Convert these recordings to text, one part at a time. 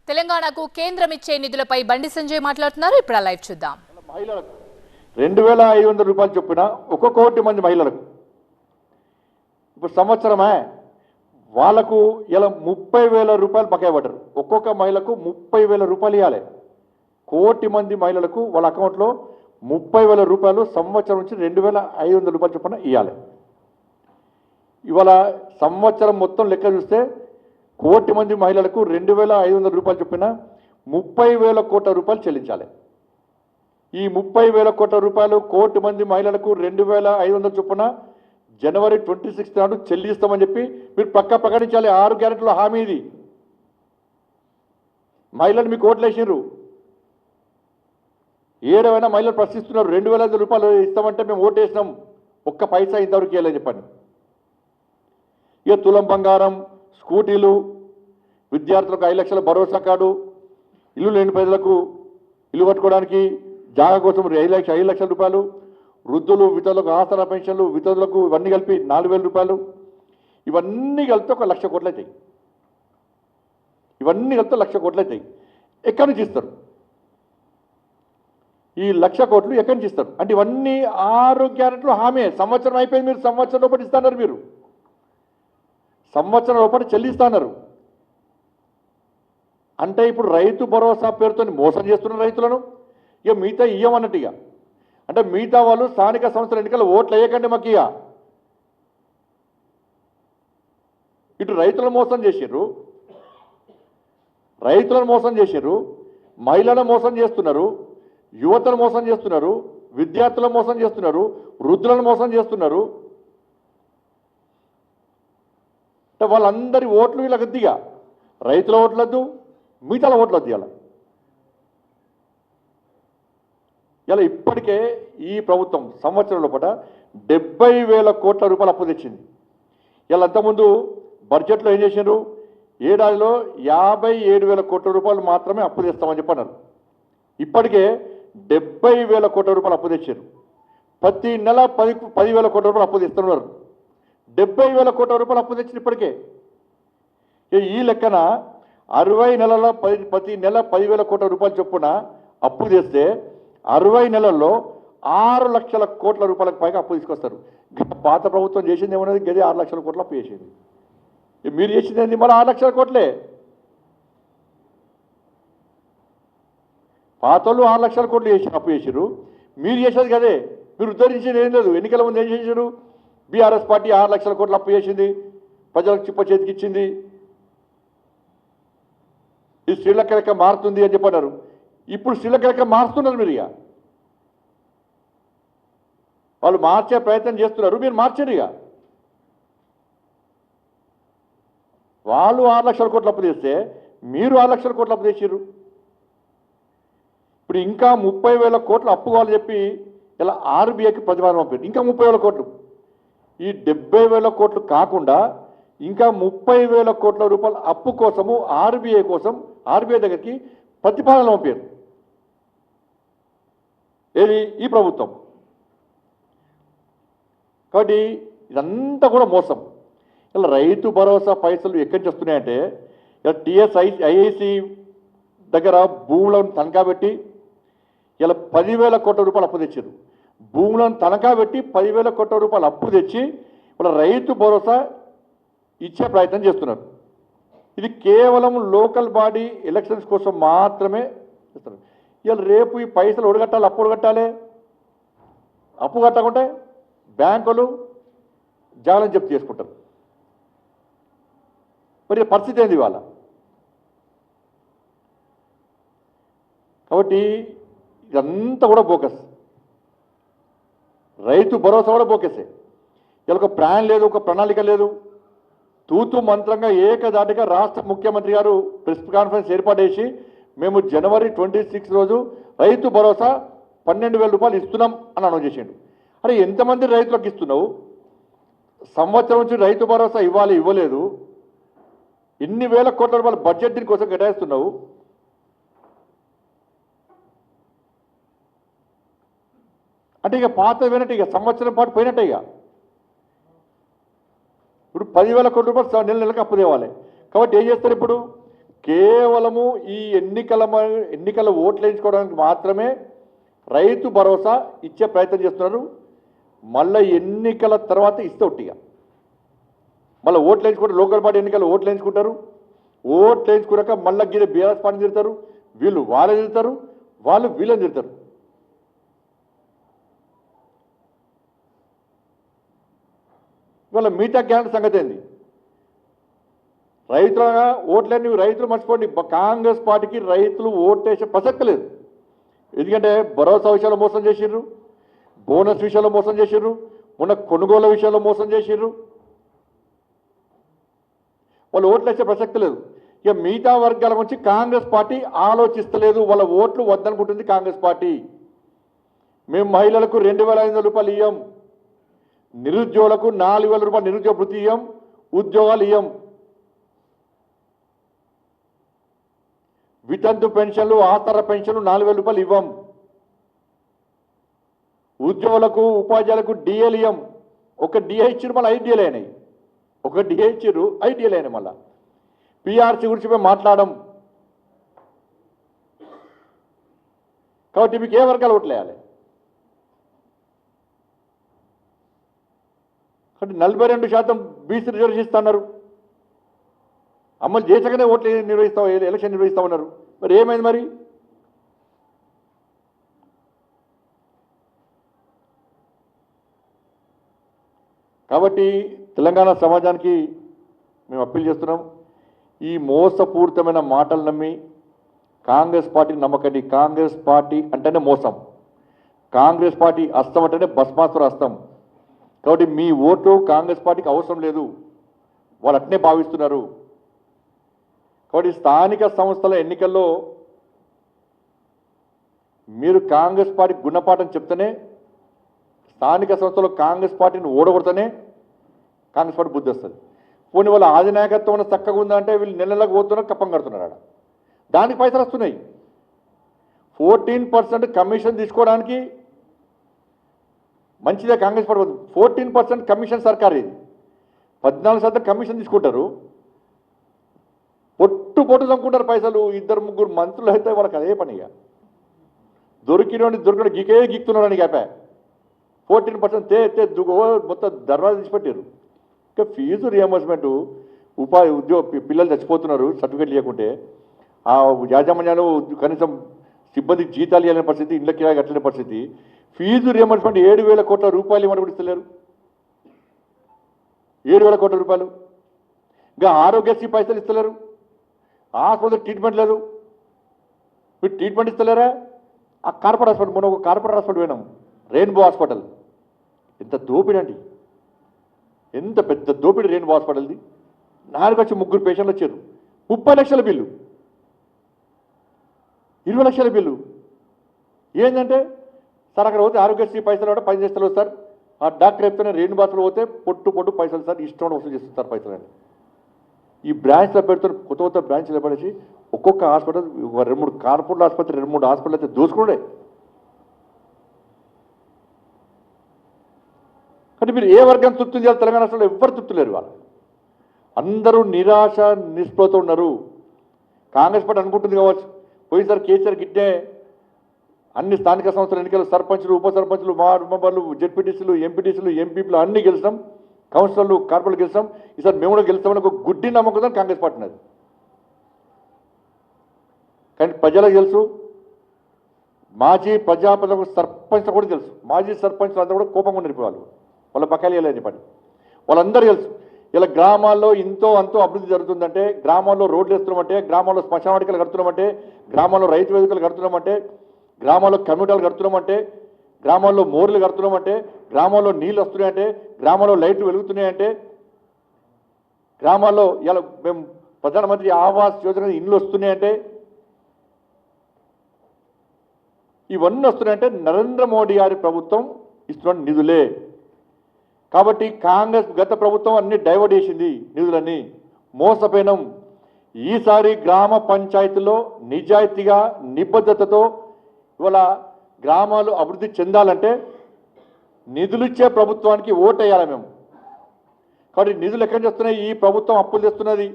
తెలంగాణకు కేంద్రం ఇచ్చే నిధులపై బండి సంజయ్ మాట్లాడుతున్నారు. ఇప్పుడు లైవ్ చూద్దాం. మహిళలకు 2500 రూపాయలు చొప్పున 1 కోటి మంది మహిళలకు ఇప్పుడు సంవత్సరమే వాళ్ళకు ఇలా 30,000 రూపాయలు బకాయి పడ్డారు. ఒక్కొక్క మహిళకు 30,000 రూపాయలు ఇవ్వాలి. కోటి మంది మహిళలకు వాళ్ళ అకౌంట్లో 30,000 రూపాయలు సంవత్సరం నుంచి 2,500 రూపాయలు చొప్పున ఇవ్వాలి. ఇవాళ సంవత్సరం మొత్తం లెక్క చూస్తే కోటి మంది మహిళలకు 2,500 రూపాయలు చొప్పున 30,000 కోట్ల రూపాయలు చెల్లించాలి. ఈ 30,000 కోట్ల రూపాయలు కోటి మంది మహిళలకు 2,500 చొప్పున జనవరి 26 నాడు చెల్లిస్తామని చెప్పి మీరు పక్కా ప్రకటించాలి. 6 గ్యారెంటీల హామీ ఇది. మహిళలు మీకు ఓట్లు వేసిర్రు, ఏడవైనా మహిళలు ప్రశ్నిస్తున్నారు. 2,500 రూపాయలు ఇస్తామంటే మేము ఓటు వేసినాం, ఒక్క పైసా ఇంతవరకు ఇవ్వాలని చెప్పండి. ఇక తులం బంగారం, స్కూటీలు, విద్యార్థులకు 5 లక్షల భరోసా కార్డు, ఇల్లు లేని ప్రజలకు ఇల్లు కట్టుకోవడానికి జాగా కోసం 5 లక్షల రూపాయలు, వృద్ధులు వితంతులకు ఆసరా పెన్షన్లు, వితంతులకు ఇవన్నీ కలిపి 4,000 రూపాయలు, ఇవన్నీ కలిపితే 1 లక్ష కోట్లు అవుతాయి. ఇవన్నీ కలిపితే 1 లక్ష కోట్లు అవుతాయి. ఎక్కడి నుంచి ఇస్తారు ఈ 1 లక్ష కోట్లు? ఎక్కడి నుంచి ఇస్తారు అంటే ఇవన్నీ 6 గ్యారెంటీలు హామీ. సంవత్సరం అయిపోయింది, మీరు సంవత్సరం లోపల ఇస్తున్నారు, మీరు సంవత్సరం లోపల చెల్లిస్తున్నారు. అంటే ఇప్పుడు రైతు భరోసా పేరుతో మోసం చేస్తున్న రైతులను ఇక మిగతా ఇయ్యమన్నట్టు. ఇక అంటే మిగతా వాళ్ళు స్థానిక సంస్థల ఎన్నికలు ఓట్లు వేయకండి మాకు. ఇక ఇటు రైతులను మోసం చేసిర్రు, మహిళలను మోసం చేస్తున్నారు, యువతను మోసం చేస్తున్నారు, విద్యార్థులను మోసం చేస్తున్నారు, వృద్ధులను మోసం చేస్తున్నారు. అంటే వాళ్ళందరి ఓట్లు వీళ్ళకి వద్దిగా. రైతుల ఓట్లొద్దు, మిగతాల ఓట్లు వద్దు. ఇలా ఇప్పటికే ఈ ప్రభుత్వం సంవత్సరం లోపల 70,000 కోట్ల రూపాయలు అప్పు తెచ్చింది. ఇలా అంతకుముందు బడ్జెట్లో ఏం చేశారు? ఏడాదిలో 57,000 కోట్ల రూపాయలు మాత్రమే అప్పు తెస్తామని చెప్పన్నారు. ఇప్పటికే 70,000 కోట్ల రూపాయలు అప్పు తెచ్చారు. ప్రతి నెల 10,000 కోట్ల రూపాయలు అప్పు తెస్తున్నారు. 70,000 కోట్ల రూపాయలు అప్పు తెచ్చింది ఇప్పటికే. ఈ లెక్కన 60 నెలల ప్రతి నెల 10,000 కోట్ల రూపాయలు చొప్పున అప్పు తెస్తే 60 నెలల్లో 6 లక్షల కోట్ల రూపాయలకు పైగా అప్పు తీసుకొస్తారు. పాత ప్రభుత్వం చేసింది ఏమన్నది గది 6 లక్షల కోట్ల అప్పు చేసింది. మీరు చేసింది ఏంది? మళ్ళీ 6 లక్షల కోట్లే. పాతోళ్ళు 6 లక్షల కోట్లు అప్పు చేసారు, మీరు చేసేది కదే. మీరు ఉద్ధరించేది ఏం లేదు. ఎన్నికల ముందు ఏం చేశారు? బీఆర్ఎస్ పార్టీ 6 లక్షల కోట్లు అప్పు చేసింది, ప్రజలకు చిప్ప చేతికి ఇచ్చింది, ఇది శ్రీలంక లెక్క మారుతుంది అని చెప్పన్నారు. ఇప్పుడు శ్రీలంక లెక్క మారుస్తున్నారు మీరు. ఇక వాళ్ళు మార్చే ప్రయత్నం చేస్తున్నారు, మీరు మార్చారు. ఇక వాళ్ళు 6 లక్షల కోట్లు అప్పు చేస్తే మీరు 6 లక్షల కోట్లు అప్పు చేసారు. ఇప్పుడు ఇంకా 30,000 కోట్లు అప్పు కావాలని చెప్పి ఇలా ఆర్బీఐకి ప్రతిపాదన పంపారు. ఇంకా 30,000 కోట్లు. ఈ 70,000 కోట్లు కాకుండా ఇంకా 30,000 కోట్ల రూపాయల అప్పు కోసము ఆర్బీఐ దగ్గరికి ప్రతిపాదన పంపారు. ఏది? ఈ ప్రభుత్వం. కాబట్టి ఇదంతా కూడా మోసం. ఇలా రైతు భరోసా పైసలు ఎక్కడి నుంచి వస్తున్నాయంటే ఇలా ఐఐసి దగ్గర భూములను తనఖా పెట్టి ఇలా 10,000 కోట్ల రూపాయలు అప్పు తెచ్చారు. భూములను తనఖా పెట్టి 10,000 కోట్ల రూపాయలు అప్పు తెచ్చి ఇలా రైతు భరోసా ఇచ్చే ప్రయత్నం చేస్తున్నారు. ఇది కేవలం లోకల్ బాడీ ఎలక్షన్స్ కోసం మాత్రమే ఇస్తారు. ఇలా రేపు ఈ పైసలు ఒడగట్టాలి, అప్పు ఒడగట్టాలి. అప్పు కట్టకుంటే బ్యాంకులు జాగ్రత్త జప్తు చేసుకుంటారు. మరి పరిస్థితి ఏంది ఇవాళ? కాబట్టి ఇదంతా కూడా బోకస్. రైతు భరోసా కూడా బోకసే. ఇలా ఒక ప్లాన్ లేదు, ఒక ప్రణాళిక లేదు. తూతు మంత్రంగా ఏకదాటిగా రాష్ట్ర ముఖ్యమంత్రి గారు ప్రెస్ కాన్ఫరెన్స్ ఏర్పాటు చేసి మేము జనవరి 26 రోజు రైతు భరోసా 12,000 రూపాయలు ఇస్తున్నాం అని అనౌన్స్ చేసిండు. అరే ఎంతమంది రైతులకు ఇస్తున్నావు? సంవత్సరం నుంచి రైతు భరోసా ఇవ్వలేదు. ఎన్ని వేల కోట్ల రూపాయలు బడ్జెట్ దీనికోసం కేటాయిస్తున్నావు? అంటే ఇక పాత పోయినట్టు, ఇక సంవత్సరం పాటు పోయినట్టే. ఇక ఇప్పుడు 10,000 కోట్ల రూపాయలు నెల నెలకు అప్పు తేవాలి. కాబట్టి ఏం చేస్తారు? ఇప్పుడు కేవలము ఈ ఎన్నికల ఓట్లు వేయించుకోవడానికి మాత్రమే రైతు భరోసా ఇచ్చే ప్రయత్నం చేస్తున్నారు. మళ్ళీ ఎన్నికల తర్వాత ఇస్తే ఒట్టిగా మళ్ళీ ఓట్లు వేయించుకుంటారు. లోకల్ పార్టీ ఎన్నికలు ఓట్లు వేయించుకుంటారు. ఓట్లు వేయించుకున్నాక మళ్ళీ గిరి బీఆర్ఎస్ పార్టీ తిడతారు, వీళ్ళు వాళ్ళని తిడతారు, వాళ్ళు వీళ్ళని తిడతారు. ఇవాళ మిగతా క్యాండిడేట్ సంగతి ఏంది? రైతులుగా ఓట్లన్నీ రైతులు మర్చిపోండి. కాంగ్రెస్ పార్టీకి రైతులు ఓటేసే ప్రసక్తి లేదు. ఎందుకంటే భరోసా విషయంలో మోసం చేసిర్రు, బోనస్ విషయంలో మోసం చేసిర్రు, మొన్న కొనుగోలు విషయంలో మోసం చేసిర్రు. వాళ్ళు ఓట్లు వేసే ప్రసక్తి లేదు. ఇక మిగతా వర్గాల గురించి కాంగ్రెస్ పార్టీ ఆలోచిస్తలేదు. వాళ్ళ ఓట్లు వద్దనుకుంటుంది కాంగ్రెస్ పార్టీ. మేము మహిళలకు 2,500 రూపాయలు ఇయ్యం, నిరుద్యోగులకు 4,000 రూపాయలు నిరుద్యోగ వృత్తి ఇయ్యం, ఉద్యోగాలు ఇయ్యం, వితంతు పెన్షన్లు ఆసరా పెన్షన్లు 4,000 రూపాయలు ఇవ్వం, ఉద్యోగులకు ఉపాధ్యాయులకు డిఏలు ఇవ్వం. ఒక డిఏ ఇచ్చారు, మళ్ళీ 5 డిఏలు అయినాయి. ఒక డిఏ ఇచ్చారు, 5 డిఏలు అయినాయి. మళ్ళీ పిఆర్సీ గురించి మేము మాట్లాడడం. కాబట్టి మీకు ఏ వర్గాలు ఓట్లేయాలి? కాబట్టి 42% బీసీ రిజర్వేషన్ ఇస్తున్నారు. అమలు చేసగానే ఓట్లు ఎలక్షన్ నిర్వహిస్తామన్నారు. మరి ఏమైంది? మరి కాబట్టి తెలంగాణ సమాజానికి మేము అప్పీల్ చేస్తున్నాం, ఈ మోసపూరితమైన మాటలు నమ్మి కాంగ్రెస్ పార్టీని నమ్మకండి. కాంగ్రెస్ పార్టీ అంటేనే మోసం, కాంగ్రెస్ పార్టీ హస్తం అంటేనే భస్మాసుర హస్తం. కాబట్టి మీ ఓటు కాంగ్రెస్ పార్టీకి అవసరం లేదు, వాళ్ళు అట్నే భావిస్తున్నారు. కాబట్టి స్థానిక సంస్థల ఎన్నికల్లో మీరు కాంగ్రెస్ పార్టీ గుణపాఠం చెప్తేనే, స్థానిక సంస్థలో కాంగ్రెస్ పార్టీని ఓడగొడితేనే కాంగ్రెస్ పార్టీ బుద్ధి వస్తుంది. పోనీ వాళ్ళ ఆధినాయకత్వం చక్కగా ఉందంటే వీళ్ళు నెలలకు పోతున్నారు, కప్పం కడుతున్నారు. ఆడ దానికి పైసలు వస్తున్నాయి. 14% కమిషన్ తీసుకోవడానికి మంచిదే కాంగ్రెస్ పార్టీ. 14% కమిషన్ సర్కార్. ఇది 14% కమిషన్ తీసుకుంటారు, పొట్టు చంపుకుంటారు పైసలు. 2-3 మంత్రులు అయితే వాళ్ళకి అదే పనిగా దొరికిన గీకే గీక్తున్నారని గ్యాపా 14% మొత్తం దర్వాజా తీసిపెట్టారు. ఇంకా ఫీజు రియంబర్స్మెంట్, పిల్లలు చచ్చిపోతున్నారు సర్టిఫికేట్ లేకుంటే, ఆ యాజమాన్యాలు కనీసం సిబ్బందికి జీతాలు ఇవ్వలేని పరిస్థితి, ఇళ్ళ కిరాయి కట్టలేని పరిస్థితి. ఫీజు రియంబర్స్మెంట్ 7,000 కోట్ల రూపాయలు ఇవ్వడం కూడా ఇస్తలేరు. 7,000 కోట్ల రూపాయలు. ఇంకా ఆరోగ్యశ్రీ పైసలు ఇస్తలేరు, హాస్పిటల్ ట్రీట్మెంట్ లేదు. మీరు ట్రీట్మెంట్ ఇస్తలేరా? ఆ కార్పొరేట్ హాస్పిటల్, మొన్న ఒక కార్పొరేట్ హాస్పిటల్ పోయినాం, రెయిన్బో హాస్పిటల్. ఎంత దోపిడీ అండి, ఎంత పెద్ద దోపిడీ రెయిన్బో హాస్పిటల్ది. 4 వచ్చి 3 పేషెంట్లు వచ్చారు, 30 లక్షల బిల్లు, 20 లక్షల బిల్లు. ఏంటంటే సార్ అక్కడ పోతే ఆరోగ్యశ్రీ పైసలు కూడా 10 చేస్తారు సార్, ఆ డాక్టర్ చెప్తేనే రెయిన్బో హాస్పిటల్ పోతే పొట్టు పైసలు సార్, ఇష్టం వసూలు చేస్తారు పైసలు అని. ఈ బ్రాంచ్లో పెడుతున్న కొత్త బ్రాంచ్లు పడేసి ఒక్కొక్క హాస్పిటల్ 2-3 కార్పొరేట్ ఆసుపత్రి 2-3 హాస్పిటల్ అయితే దోచుకునే. అంటే మీరు ఏ వర్గం తృప్తి చేయాలి? తెలంగాణ రాష్ట్రంలో ఎవ్వరు తృప్తి లేరు. వాళ్ళు అందరూ నిరాశ నిస్పృహతో ఉన్నారు. కాంగ్రెస్ పార్టీ అనుకుంటుంది కావచ్చు, పోయినసారి కేసీఆర్ గిట్టే అన్ని స్థానిక సంస్థల ఎన్నికలు సర్పంచులు, ఉప సర్పంచులు, మెంబర్లు, జెడ్పీటీసీలు, ఎంపీటీసీలు, ఎంపీపీలు అన్ని గెలిచాం, కౌన్సిలర్లు, కార్పొరేట్లు గెలిచాం. ఈసారి మేము కూడా గెలుస్తామని ఒక గుడ్డి నమ్మకం కాంగ్రెస్ పార్టీ ఉన్నది. కానీ ప్రజలకు తెలుసు, మాజీ ప్రజాప్రతినిధులకు సర్పంచ్ కూడా తెలుసు, మాజీ సర్పంచ్లు అంతా కూడా కోపంగా ఉండిపోవాలి, వాళ్ళ పక్కలు వెళ్ళని పని వాళ్ళందరూ తెలుసు. ఇలా గ్రామాల్లో ఇంతో అంతో అభివృద్ధి జరుగుతుందంటే, గ్రామాల్లో రోడ్లు వేస్తున్నామంటే, గ్రామాల్లో శ్మశానాటికలు కడుతున్నామంటే, గ్రామాల్లో రైతు వేదికలు కడుతున్నామంటే, గ్రామాల్లో కమ్యూనిటీలు కడుతున్నామంటే, గ్రామాల్లో మోర్లు కడుతున్నామంటే, గ్రామాల్లో నీళ్ళు వస్తున్నాయంటే, గ్రామాల్లో లైట్లు వెలుగుతున్నాయంటే, గ్రామాల్లో ఇలా మేము ప్రధానమంత్రి ఆవాస్ యోజన ఇండ్లు వస్తున్నాయంటే, ఇవన్నీ వస్తున్నాయంటే నరేంద్ర మోడీ గారి ప్రభుత్వం ఇస్తున్న నిధులే. కాబట్టి కాంగ్రెస్ గత ప్రభుత్వం అన్ని డైవర్ట్ చేసింది నిధులన్నీ, మోసపోయినాం. ఈసారి గ్రామ పంచాయతీలో నిజాయితీగా నిబద్ధతతో ఇవాళ గ్రామాలు అభివృద్ధి చెందాలంటే నిధులు ఇచ్చే ప్రభుత్వానికి ఓటేయాలి మేము. కాబట్టి నిధులు ఎక్కడి నుంచి వస్తున్నాయి? ఈ ప్రభుత్వం అప్పులు తెస్తున్నది.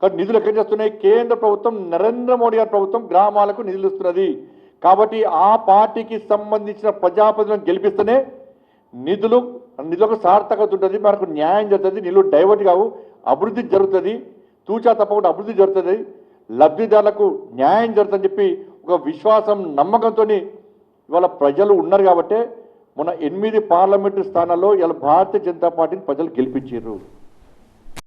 కానీ నిధులు ఎక్కడి నుంచి వస్తున్నాయి? కేంద్ర ప్రభుత్వం, నరేంద్ర మోడీ గారి ప్రభుత్వం గ్రామాలకు నిధులు ఇస్తున్నది. కాబట్టి ఆ పార్టీకి సంబంధించిన ప్రజాప్రతినిధులను గెలిపిస్తేనే నిధులకు సార్థకత ఉంటుంది, మనకు న్యాయం జరుగుతుంది, నిధులు డైవర్ట్ కావు, అభివృద్ధి జరుగుతుంది, తూచా తప్పకుండా అభివృద్ధి జరుగుతుంది, లబ్ధిదారులకు న్యాయం జరుగుతుందని చెప్పి ఒక విశ్వాసం, నమ్మకంతో ఇవాళ ప్రజలు ఉన్నారు. కాబట్టి మొన్న 8 పార్లమెంటు స్థానాల్లో ఇలా భారతీయ జనతా పార్టీని ప్రజలు గెలిపించారు.